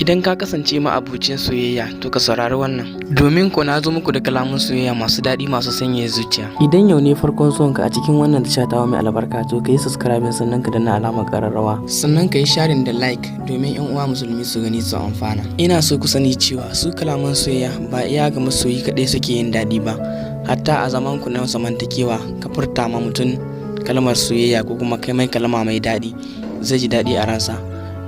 Idan ka kasance ma'abocin soyayya to ka saurari wannan. Domin ko na zo muku da kalaman soyayya masu daɗi masu sanyaya zuciya. Idan yau ne farkon zuwanka a cikin wannan tasha tawa mai albarka to ka yi subscribe sannan ka danna alamar ƙararrawa. Sannan ka yi sharing da like domin 'yan uwa musulmi su gani su amfana. Ina so ku sani cewa su kalaman soyayya ba iya ga masoyi kaɗai suke yin daɗi ba. Hatta a zaman ku na zamantakewa ka furta ma mutum kalmar soyayya ko kuma kai mai kalma mai daɗi zai ji daɗi a ransa.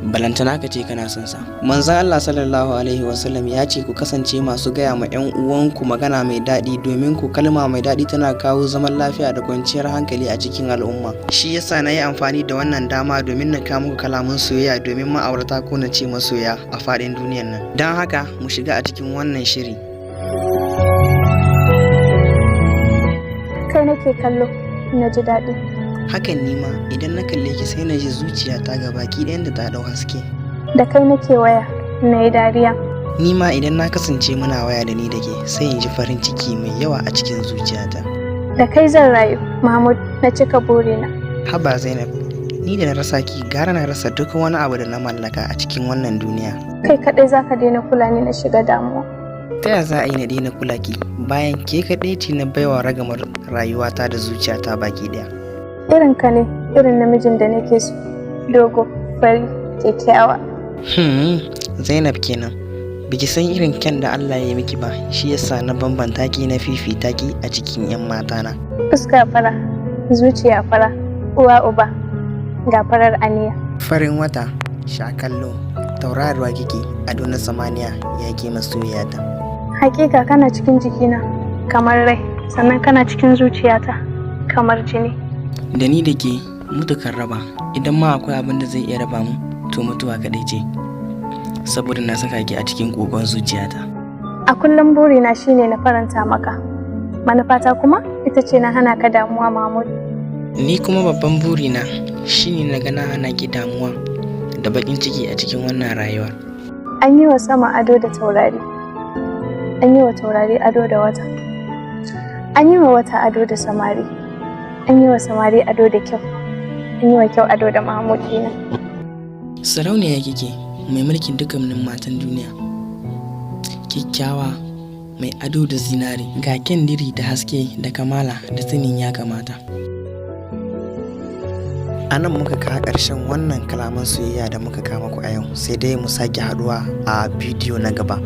Balantana ka ce kana son sa. Manzon Allah sallallahu alaihi wasallam ya ce ku kasance masu gaya ma 'yan uwanku magana mai daɗi domin ku kalma mai daɗi tana kawo zaman lafiya da kwanciyar hankali a cikin al'umma. Shi yasa na yi amfani da wannan dama domin na kawo muku kalaman soyayya domin ma'aurata ko na ce masoya a faɗin duniyar nan. Don haka mu shiga a cikin wannan shiri. Kai nake kallo na ji daɗi. Hakan nima idan na kalle ki sai na ji zuciyata ga baki ɗayan da ta ɗau haske. Da kai nake waya na yi dariya. Nima idan na kasance muna waya da ni da ke sai in ji farin ciki mai yawa a cikin zuciyata. Da kai zan rayu Mahmud, na cika burina. Haba Zainab, ni da na rasa ki gara na rasa duk wani abu da na mallaka a cikin wannan duniya. Kai kaɗai za ka daina kula ni na shiga damuwa. Ta yaya za a yi na daina kula ki bayan ke kaɗai ce na baiwa ragamar rayuwata da zuciyata baki ɗaya. Irin ka ne irin namijin da nake so, dogo, fari, kyakkyawa. Zainab kenan, biki san irin kyan da Allah ya yi miki ba, shi yasa na bambanta ki na fifita ki a cikin 'yan matana. Fuska fara, zuciya fara, uwa uba, ga farar aniya. Farin wata, sha kallo, tauraruwa kike ado na samaniya ya ke masoyiyata. Hakika kana cikin jikina kamar rai, sannan kana cikin zuciyata kamar jini. Da ni da ke mutukar raba, idan ma akwai abin da zai iya raba mu to mutuwa kaɗai ce, saboda na saka ki a cikin ƙoƙon zuciyata. A kullum burina shine na faranta maka, manufata kuma ita ce na hana ka damuwa Mahmud. Ni kuma babban burina shine na ga na hana ki damuwa da baƙin ciki a cikin wannan rayuwa. An yi wa sama ado da taurari, an yi wa taurari ado da wata, an yi wa wata ado da samari, an yi wa samari ado da kyau, an yi wa kyau ado da Mahmud ɗina. Sarauniya kike mai mulkin dukkanin matan duniya, kyakkyawa mai ado da zinari, ga kyan diri da haske da kamala da sanin ya kamata. A nan muka kawo ƙarshen wannan kalaman soyayya da muka kama ku a yau, sai dai mu sake haduwa a bidiyo na gaba.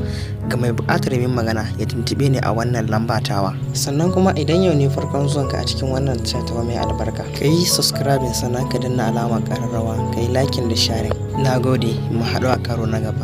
Ga mai buƙatar yin magana ya tuntube ni a wannan lambatawa. Sannan kuma idan yau ne farkon zuwanka a cikin wannan tattawa mai albarka, ka yi subscribing sannan ka danna alamar ƙararrawa, ka yi liking da sharing. Na gode, mu haɗu a karo na gaba.